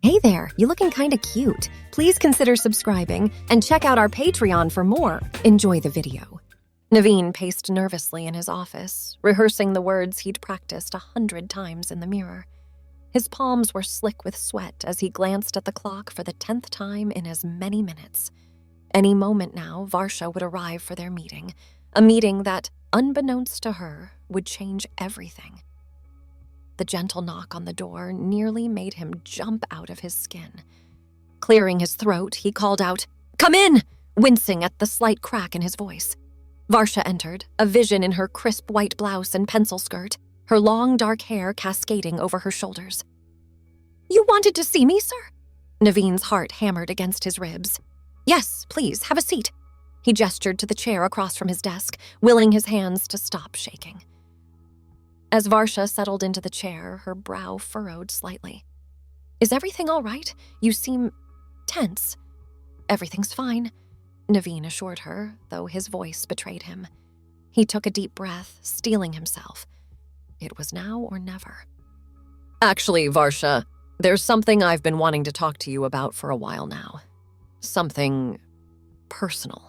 Hey there, you looking kinda cute. Please consider subscribing and check out our Patreon for more. Enjoy the video. Naveen paced nervously in his office, rehearsing the words he'd practiced 100 times in the mirror. His palms were slick with sweat as he glanced at the clock for the 10th time in as many minutes. Any moment now, Varsha would arrive for their meeting, a meeting that, unbeknownst to her, would change everything. The gentle knock on the door nearly made him jump out of his skin. Clearing his throat, he called out, "Come in!" wincing at the slight crack in his voice. Varsha entered, a vision in her crisp white blouse and pencil skirt, her long dark hair cascading over her shoulders. "You wanted to see me, sir?" Naveen's heart hammered against his ribs. "Yes, please, have a seat." He gestured to the chair across from his desk, willing his hands to stop shaking. As Varsha settled into the chair, her brow furrowed slightly. "Is everything all right? You seem tense." "Everything's fine," Naveen assured her, though his voice betrayed him. He took a deep breath, steeling himself. It was now or never. "Actually, Varsha, there's something I've been wanting to talk to you about for a while now. Something personal."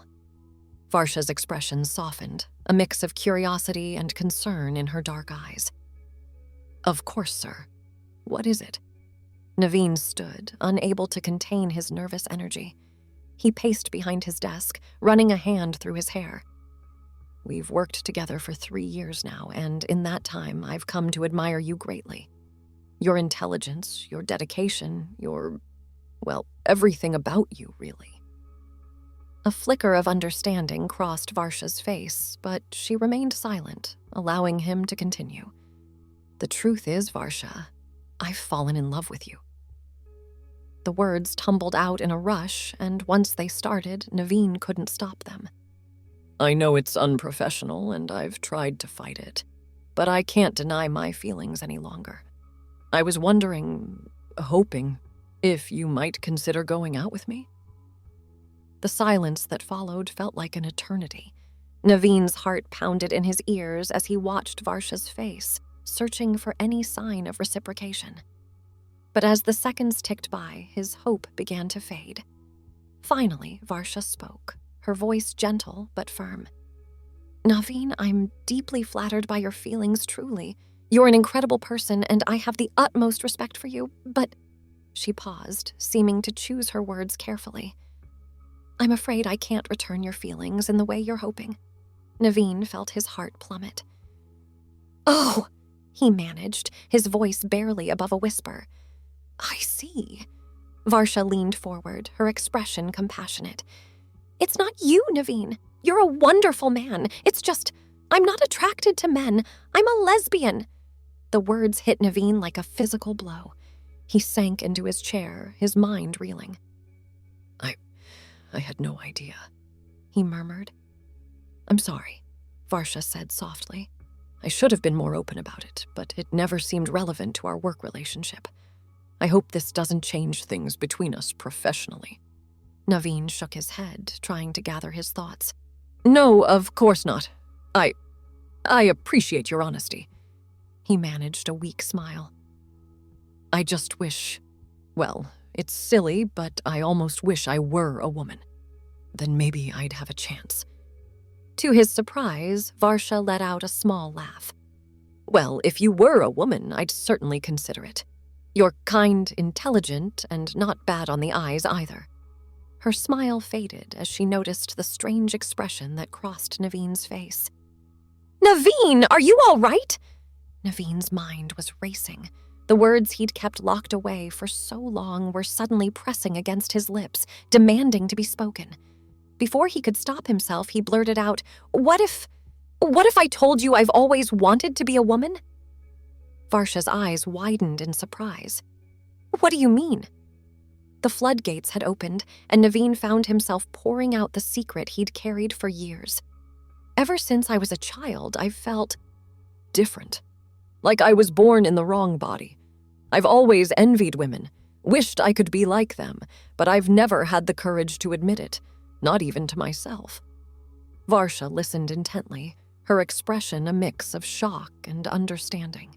Varsha's expression softened, a mix of curiosity and concern in her dark eyes. "Of course, sir. What is it?" Naveen stood, unable to contain his nervous energy. He paced behind his desk, running a hand through his hair. "We've worked together for 3 years now, and in that time, I've come to admire you greatly. Your intelligence, your dedication, everything about you, really." A flicker of understanding crossed Varsha's face, but she remained silent, allowing him to continue. "The truth is, Varsha, I've fallen in love with you." The words tumbled out in a rush, and once they started, Naveen couldn't stop them. "I know it's unprofessional, and I've tried to fight it, but I can't deny my feelings any longer. I was hoping, if you might consider going out with me." The silence that followed felt like an eternity. Naveen's heart pounded in his ears as he watched Varsha's face, searching for any sign of reciprocation. But as the seconds ticked by, his hope began to fade. Finally, Varsha spoke, her voice gentle but firm. "Naveen, I'm deeply flattered by your feelings, truly. You're an incredible person, and I have the utmost respect for you, but—" She paused, seeming to choose her words carefully. "I'm afraid I can't return your feelings in the way you're hoping." Naveen felt his heart plummet. "Oh," he managed, his voice barely above a whisper. "I see." Varsha leaned forward, her expression compassionate. "It's not you, Naveen. You're a wonderful man. It's just, I'm not attracted to men. I'm a lesbian." The words hit Naveen like a physical blow. He sank into his chair, his mind reeling. I had no idea," he murmured. "I'm sorry," Varsha said softly. "I should have been more open about it, but it never seemed relevant to our work relationship. I hope this doesn't change things between us professionally." Naveen shook his head, trying to gather his thoughts. "No, of course not. I appreciate your honesty." He managed a weak smile. "I just wish, it's silly, but I almost wish I were a woman. Then maybe I'd have a chance." To his surprise, Varsha let out a small laugh. "Well, if you were a woman, I'd certainly consider it. You're kind, intelligent, and not bad on the eyes either." Her smile faded as she noticed the strange expression that crossed Naveen's face. "Naveen, are you all right?" Naveen's mind was racing. The words he'd kept locked away for so long were suddenly pressing against his lips, demanding to be spoken. Before he could stop himself, he blurted out, What if I told you I've always wanted to be a woman?" Varsha's eyes widened in surprise. "What do you mean?" The floodgates had opened, and Naveen found himself pouring out the secret he'd carried for years. "Ever since I was a child, I've felt different. Like I was born in the wrong body. I've always envied women, wished I could be like them, but I've never had the courage to admit it, not even to myself." Varsha listened intently, her expression a mix of shock and understanding.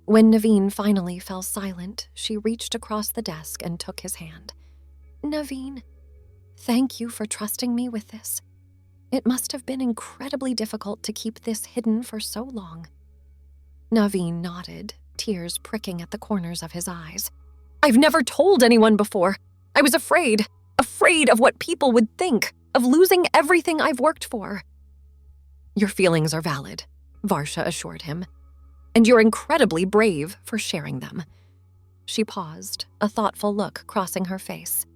When Naveen finally fell silent, she reached across the desk and took his hand. "Naveen, thank you for trusting me with this. It must have been incredibly difficult to keep this hidden for so long." Naveen nodded, tears pricking at the corners of his eyes. "I've never told anyone before. I was afraid of what people would think, of losing everything I've worked for." "Your feelings are valid," Varsha assured him, "and you're incredibly brave for sharing them." She paused, a thoughtful look crossing her face.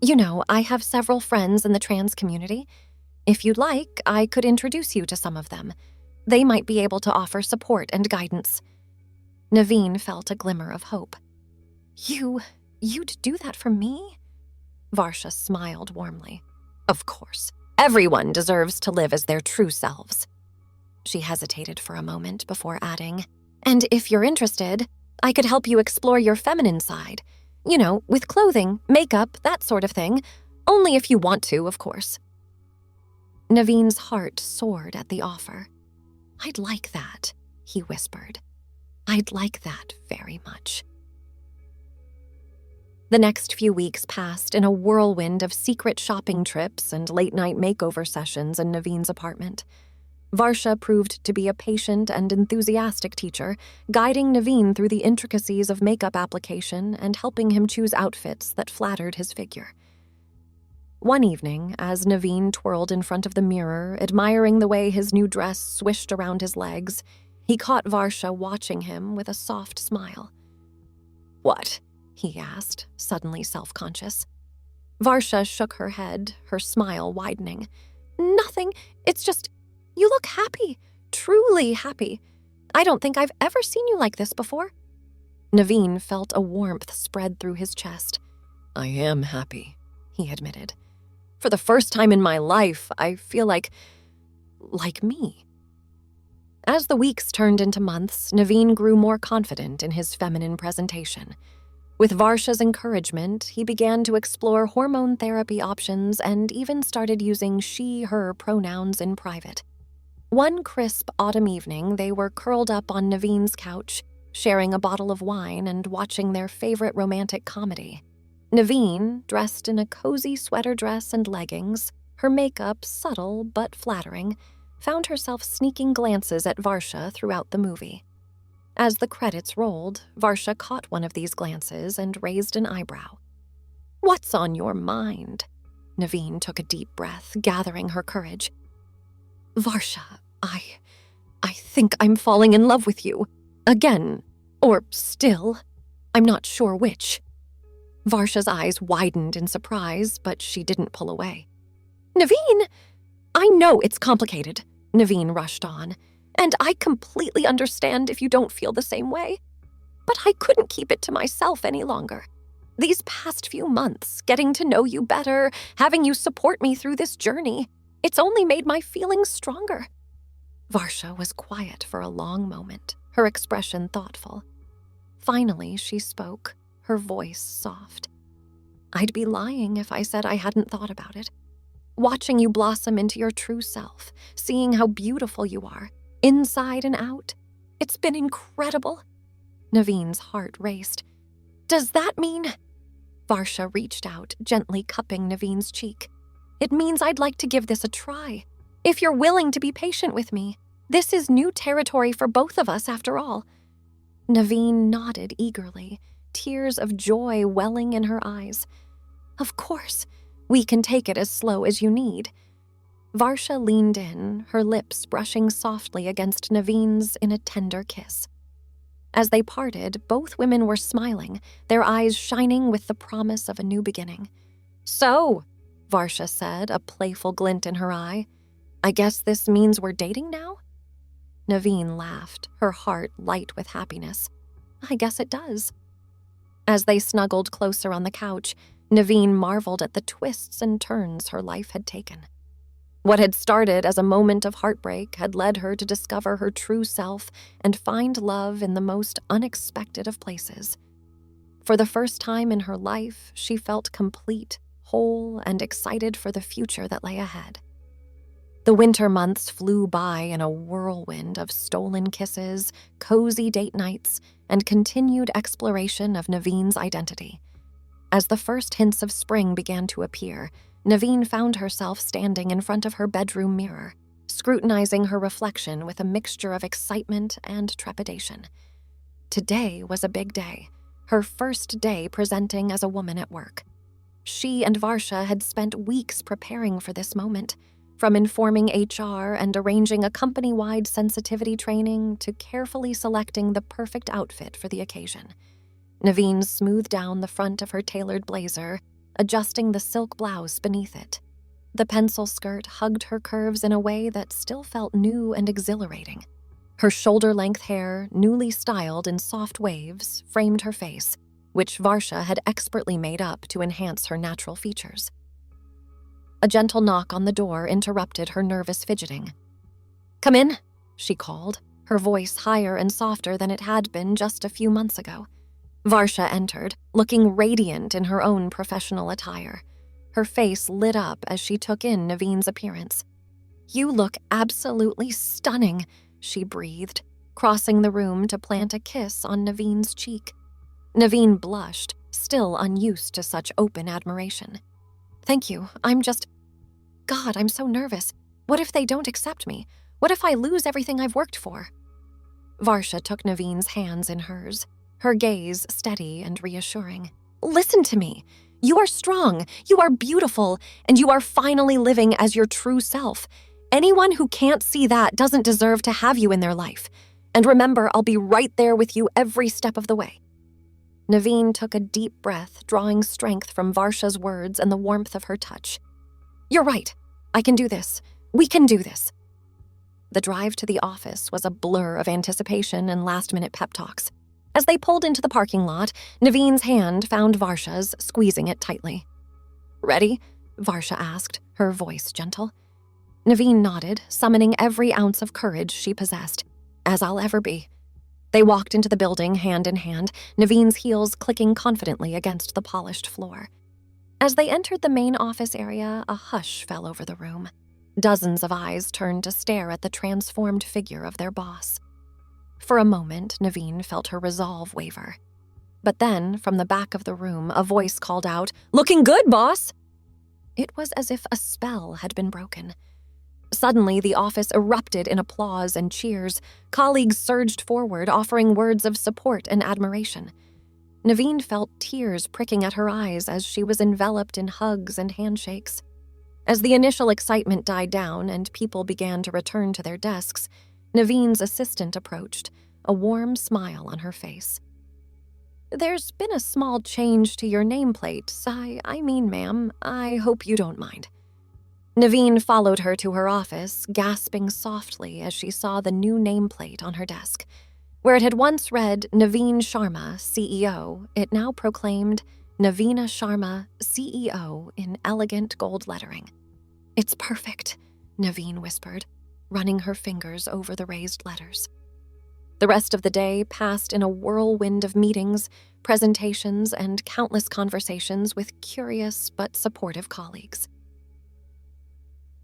"You know, I have several friends in the trans community. If you'd like, I could introduce you to some of them. They might be able to offer support and guidance." Naveen felt a glimmer of hope. You'd do that for me?" Varsha smiled warmly. "Of course. Everyone deserves to live as their true selves." She hesitated for a moment before adding, "And if you're interested, I could help you explore your feminine side. You know, with clothing, makeup, that sort of thing. Only if you want to, of course." Naveen's heart soared at the offer. "I'd like that," he whispered. "I'd like that very much." The next few weeks passed in a whirlwind of secret shopping trips and late-night makeover sessions in Naveen's apartment. Varsha proved to be a patient and enthusiastic teacher, guiding Naveen through the intricacies of makeup application and helping him choose outfits that flattered his figure. One evening, as Naveen twirled in front of the mirror, admiring the way his new dress swished around his legs, he caught Varsha watching him with a soft smile. "What?" he asked, suddenly self-conscious. Varsha shook her head, her smile widening. "Nothing. It's just, you look happy, truly happy. I don't think I've ever seen you like this before." Naveen felt a warmth spread through his chest. "I am happy," he admitted. "For the first time in my life, I feel like me." As the weeks turned into months, Naveen grew more confident in his feminine presentation. With Varsha's encouragement, he began to explore hormone therapy options and even started using she/her pronouns in private. One crisp autumn evening, they were curled up on Naveen's couch, sharing a bottle of wine and watching their favorite romantic comedy. Naveen, dressed in a cozy sweater dress and leggings, her makeup subtle but flattering, found herself sneaking glances at Varsha throughout the movie. As the credits rolled, Varsha caught one of these glances and raised an eyebrow. "What's on your mind?" Naveen took a deep breath, gathering her courage. "Varsha, I think I'm falling in love with you. Again. Or still. I'm not sure which." Varsha's eyes widened in surprise, but she didn't pull away. "Naveen! I know it's complicated," Naveen rushed on. "And I completely understand if you don't feel the same way. But I couldn't keep it to myself any longer. These past few months, getting to know you better, having you support me through this journey, it's only made my feelings stronger." Varsha was quiet for a long moment, her expression thoughtful. Finally, she spoke, her voice soft. "I'd be lying if I said I hadn't thought about it. Watching you blossom into your true self, seeing how beautiful you are, inside and out. It's been incredible." Naveen's heart raced. "Does that mean—" Varsha reached out, gently cupping Naveen's cheek. "It means I'd like to give this a try. If you're willing to be patient with me. This is new territory for both of us, after all." Naveen nodded eagerly, tears of joy welling in her eyes. "Of course. We can take it as slow as you need." Varsha leaned in, her lips brushing softly against Naveen's in a tender kiss. As they parted, both women were smiling, their eyes shining with the promise of a new beginning. "So," Varsha said, a playful glint in her eye, "I guess this means we're dating now?" Naveen laughed, her heart light with happiness. "I guess it does." As they snuggled closer on the couch, Naveen marveled at the twists and turns her life had taken. What had started as a moment of heartbreak had led her to discover her true self and find love in the most unexpected of places. For the first time in her life, she felt complete, whole, and excited for the future that lay ahead. The winter months flew by in a whirlwind of stolen kisses, cozy date nights, and continued exploration of Naveen's identity. As the first hints of spring began to appear, Naveen found herself standing in front of her bedroom mirror, scrutinizing her reflection with a mixture of excitement and trepidation. Today was a big day, her first day presenting as a woman at work. She and Varsha had spent weeks preparing for this moment, from informing HR and arranging a company-wide sensitivity training to carefully selecting the perfect outfit for the occasion. Naveen smoothed down the front of her tailored blazer, adjusting the silk blouse beneath it. The pencil skirt hugged her curves in a way that still felt new and exhilarating. Her shoulder-length hair, newly styled in soft waves, framed her face, which Varsha had expertly made up to enhance her natural features. A gentle knock on the door interrupted her nervous fidgeting. "Come in," she called, her voice higher and softer than it had been just a few months ago. Varsha entered, looking radiant in her own professional attire. Her face lit up as she took in Naveen's appearance. "You look absolutely stunning," she breathed, crossing the room to plant a kiss on Naveen's cheek. Naveen blushed, still unused to such open admiration. "Thank you, God, I'm so nervous. What if they don't accept me? What if I lose everything I've worked for?" Varsha took Naveen's hands in hers, her gaze steady and reassuring. "Listen to me. You are strong, you are beautiful, and you are finally living as your true self. Anyone who can't see that doesn't deserve to have you in their life. And remember, I'll be right there with you every step of the way." Naveen took a deep breath, drawing strength from Varsha's words and the warmth of her touch. "You're right. I can do this. We can do this." The drive to the office was a blur of anticipation and last-minute pep talks. As they pulled into the parking lot, Naveen's hand found Varsha's, squeezing it tightly. "Ready?" Varsha asked, her voice gentle. Naveen nodded, summoning every ounce of courage she possessed. "As I'll ever be." They walked into the building hand in hand, Naveen's heels clicking confidently against the polished floor. As they entered the main office area, a hush fell over the room. Dozens of eyes turned to stare at the transformed figure of their boss. For a moment, Naveen felt her resolve waver. But then, from the back of the room, a voice called out, "Looking good, boss!" It was as if a spell had been broken. Suddenly, the office erupted in applause and cheers. Colleagues surged forward, offering words of support and admiration. Naveen felt tears pricking at her eyes as she was enveloped in hugs and handshakes. As the initial excitement died down and people began to return to their desks, Naveen's assistant approached, a warm smile on her face. "There's been a small change to your nameplate, ma'am, I hope you don't mind." Naveen followed her to her office, gasping softly as she saw the new nameplate on her desk. Where it had once read Naveen Sharma, CEO, it now proclaimed Naveena Sharma, CEO in elegant gold lettering. "It's perfect," Naveen whispered, running her fingers over the raised letters. The rest of the day passed in a whirlwind of meetings, presentations, and countless conversations with curious but supportive colleagues.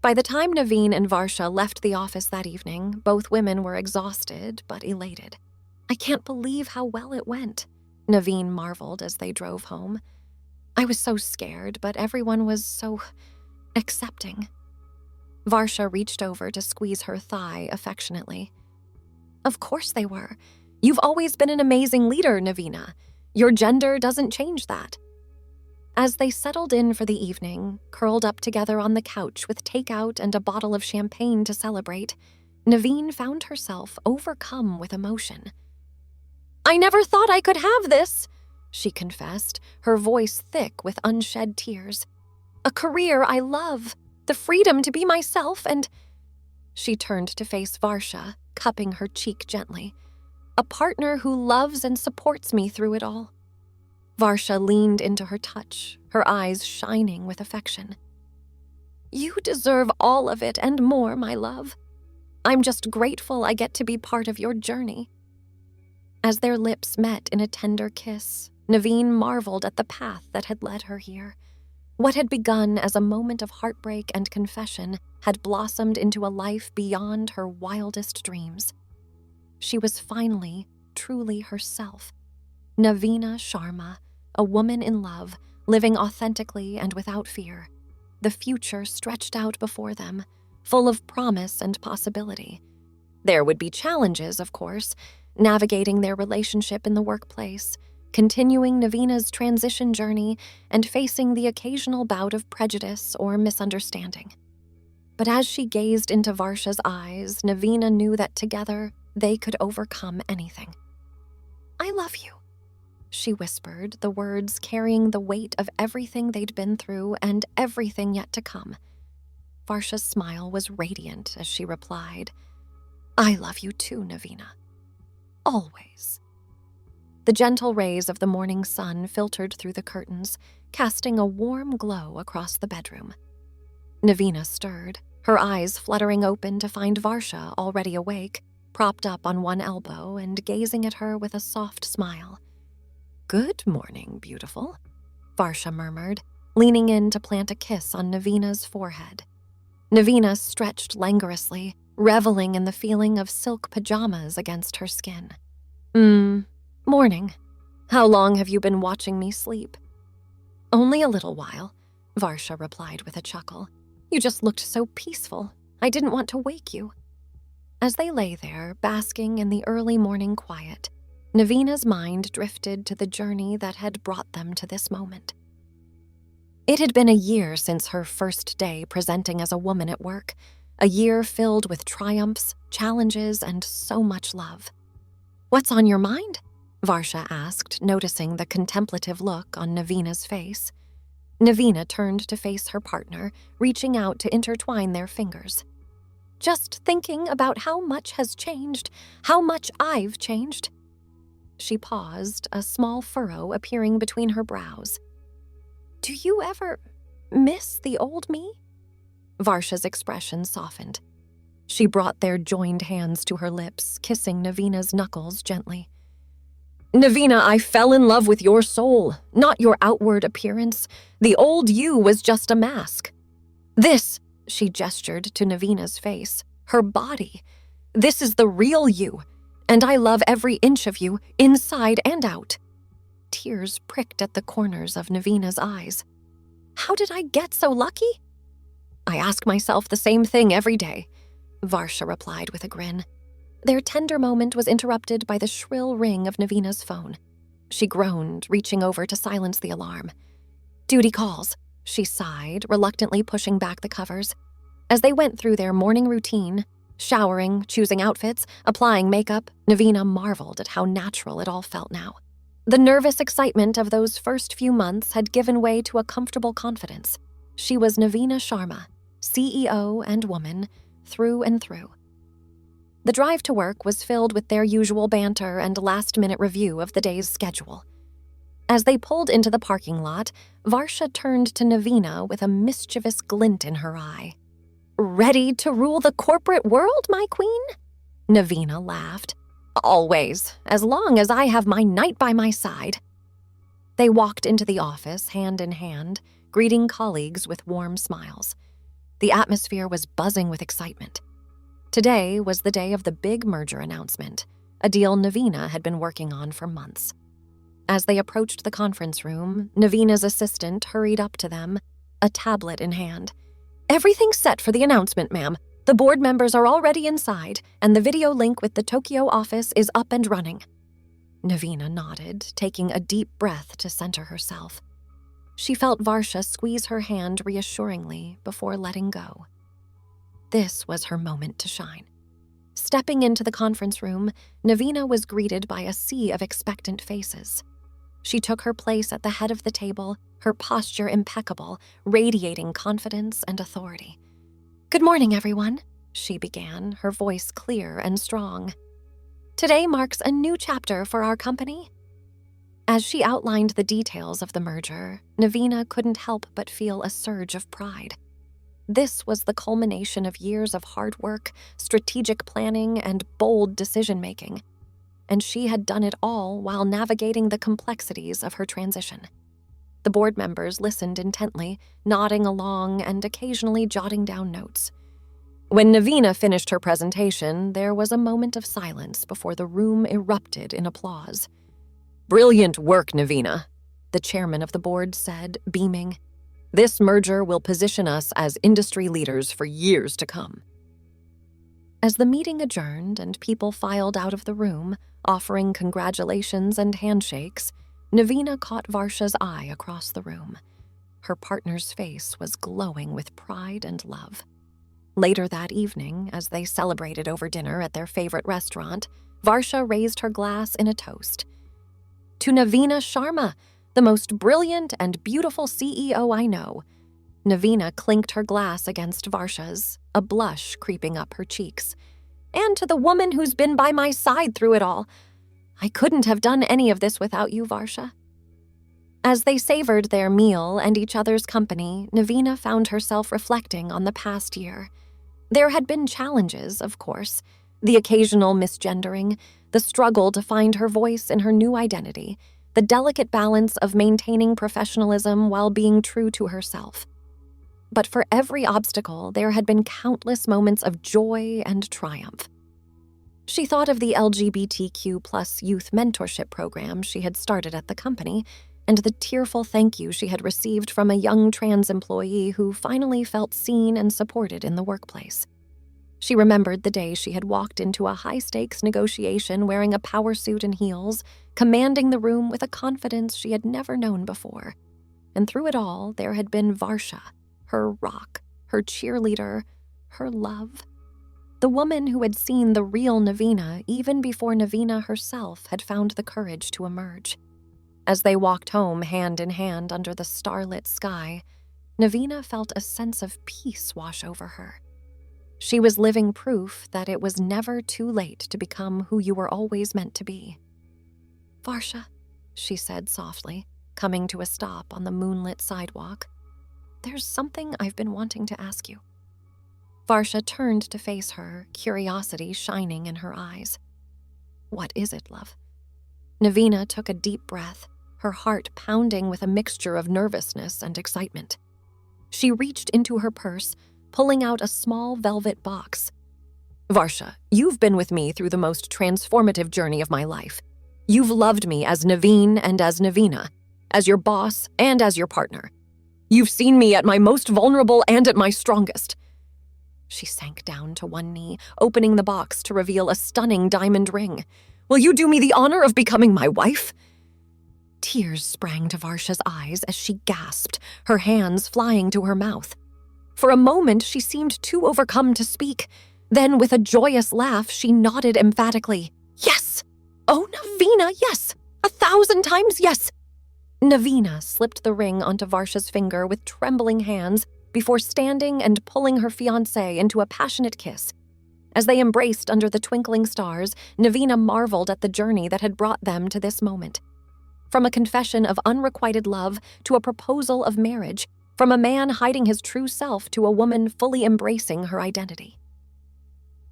By the time Naveen and Varsha left the office that evening, both women were exhausted but elated. "I can't believe how well it went," Naveen marveled as they drove home. "I was so scared, but everyone was so accepting." Varsha reached over to squeeze her thigh affectionately. "Of course they were. You've always been an amazing leader, Naveena. Your gender doesn't change that." As they settled in for the evening, curled up together on the couch with takeout and a bottle of champagne to celebrate, Naveen found herself overcome with emotion. "I never thought I could have this," she confessed, her voice thick with unshed tears. "A career I love, the freedom to be myself, and—" She turned to face Varsha, cupping her cheek gently. "A partner who loves and supports me through it all." Varsha leaned into her touch, her eyes shining with affection. "You deserve all of it and more, my love. I'm just grateful I get to be part of your journey." As their lips met in a tender kiss, Naveen marveled at the path that had led her here. What had begun as a moment of heartbreak and confession had blossomed into a life beyond her wildest dreams. She was finally, truly herself. Navina Sharma, a woman in love, living authentically and without fear. The future stretched out before them, full of promise and possibility. There would be challenges, of course, navigating their relationship in the workplace, continuing Navina's transition journey, and facing the occasional bout of prejudice or misunderstanding. But as she gazed into Varsha's eyes, Navina knew that together they could overcome anything. "I love you," she whispered, the words carrying the weight of everything they'd been through and everything yet to come. Varsha's smile was radiant as she replied, "I love you too, Navina. Always." The gentle rays of the morning sun filtered through the curtains, casting a warm glow across the bedroom. Navina stirred, her eyes fluttering open to find Varsha already awake, propped up on one elbow and gazing at her with a soft smile. "Good morning, beautiful," Varsha murmured, leaning in to plant a kiss on Navina's forehead. Navina stretched languorously, reveling in the feeling of silk pajamas against her skin. Morning. How long have you been watching me sleep?" "Only a little while," Varsha replied with a chuckle. "You just looked so peaceful. I didn't want to wake you." As they lay there, basking in the early morning quiet, Navina's mind drifted to the journey that had brought them to this moment. It had been a year since her first day presenting as a woman at work, a year filled with triumphs, challenges, and so much love. "What's on your mind?" Varsha asked, noticing the contemplative look on Navina's face. Navina turned to face her partner, reaching out to intertwine their fingers. "Just thinking about how much has changed, how much I've changed." She paused, a small furrow appearing between her brows. "Do you ever miss the old me?" Varsha's expression softened. She brought their joined hands to her lips, kissing Navina's knuckles gently. "Navina, I fell in love with your soul, not your outward appearance. The old you was just a mask. This," she gestured to Navina's face, "her body. This is the real you, and I love every inch of you, inside and out." Tears pricked at the corners of Navina's eyes. "How did I get so lucky?" "I ask myself the same thing every day," Varsha replied with a grin. Their tender moment was interrupted by the shrill ring of Navina's phone. She groaned, reaching over to silence the alarm. "Duty calls," she sighed, reluctantly pushing back the covers. As they went through their morning routine, showering, choosing outfits, applying makeup, Navina marveled at how natural it all felt now. The nervous excitement of those first few months had given way to a comfortable confidence. She was Navina Sharma, CEO and woman, through and through. The drive to work was filled with their usual banter and last-minute review of the day's schedule. As they pulled into the parking lot, Varsha turned to Navina with a mischievous glint in her eye. "Ready to rule the corporate world, my queen?" Navina laughed. "Always, as long as I have my knight by my side." They walked into the office hand in hand, greeting colleagues with warm smiles. The atmosphere was buzzing with excitement. Today was the day of the big merger announcement, a deal Navina had been working on for months. As they approached the conference room, Navina's assistant hurried up to them, a tablet in hand. "Everything's set for the announcement, ma'am. The board members are already inside, and the video link with the Tokyo office is up and running." Navina nodded, taking a deep breath to center herself. She felt Varsha squeeze her hand reassuringly before letting go. This was her moment to shine. Stepping into the conference room, Navina was greeted by a sea of expectant faces. She took her place at the head of the table, her posture impeccable, radiating confidence and authority. "Good morning, everyone," she began, her voice clear and strong. "Today marks a new chapter for our company." As she outlined the details of the merger, Navina couldn't help but feel a surge of pride. This was the culmination of years of hard work, strategic planning, and bold decision-making, and she had done it all while navigating the complexities of her transition. The board members listened intently, nodding along and occasionally jotting down notes. When Navina finished her presentation, there was a moment of silence before the room erupted in applause. "Brilliant work, Navina," the chairman of the board said, beaming. "This merger will position us as industry leaders for years to come." As the meeting adjourned and people filed out of the room, offering congratulations and handshakes, Navina caught Varsha's eye across the room. Her partner's face was glowing with pride and love. Later that evening, as they celebrated over dinner at their favorite restaurant, Varsha raised her glass in a toast. "To Navina Sharma, the most brilliant and beautiful CEO I know." Navina clinked her glass against Varsha's, a blush creeping up her cheeks. "And to the woman who's been by my side through it all. I couldn't have done any of this without you, Varsha." As they savored their meal and each other's company, Navina found herself reflecting on the past year. There had been challenges, of course, the occasional misgendering, the struggle to find her voice in her new identity, the delicate balance of maintaining professionalism while being true to herself. But for every obstacle, there had been countless moments of joy and triumph. She thought of the LGBTQ+ youth mentorship program she had started at the company, and the tearful thank you she had received from a young trans employee who finally felt seen and supported in the workplace. She remembered the day she had walked into a high-stakes negotiation wearing a power suit and heels, commanding the room with a confidence she had never known before. And through it all, there had been Varsha, her rock, her cheerleader, her love. The woman who had seen the real Navina even before Navina herself had found the courage to emerge. As they walked home hand in hand under the starlit sky, Navina felt a sense of peace wash over her. She was living proof that it was never too late to become who you were always meant to be. "Varsha," she said softly, coming to a stop on the moonlit sidewalk. "There's something I've been wanting to ask you." Varsha turned to face her, curiosity shining in her eyes. "What is it, love?" Navina took a deep breath, her heart pounding with a mixture of nervousness and excitement. She reached into her purse, pulling out a small velvet box. "Varsha, you've been with me through the most transformative journey of my life. You've loved me as Naveen and as Navina, as your boss and as your partner. You've seen me at my most vulnerable and at my strongest." She sank down to one knee, opening the box to reveal a stunning diamond ring. "Will you do me the honor of becoming my wife?" Tears sprang to Varsha's eyes as she gasped, her hands flying to her mouth. For a moment, she seemed too overcome to speak. Then, with a joyous laugh, she nodded emphatically. "Yes! Oh, Navina, yes! 1,000 times yes!" Navina slipped the ring onto Varsha's finger with trembling hands before standing and pulling her fiancé into a passionate kiss. As they embraced under the twinkling stars, Navina marveled at the journey that had brought them to this moment. From a confession of unrequited love to a proposal of marriage, from a man hiding his true self to a woman fully embracing her identity.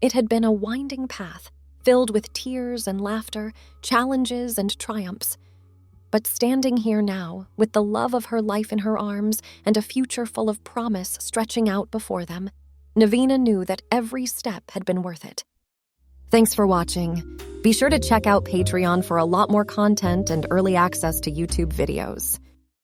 It had been a winding path, filled with tears and laughter, challenges and triumphs. But standing here now, with the love of her life in her arms and a future full of promise stretching out before them, Navina knew that every step had been worth it. Thanks for watching. Be sure to check out Patreon for a lot more content and early access to YouTube videos.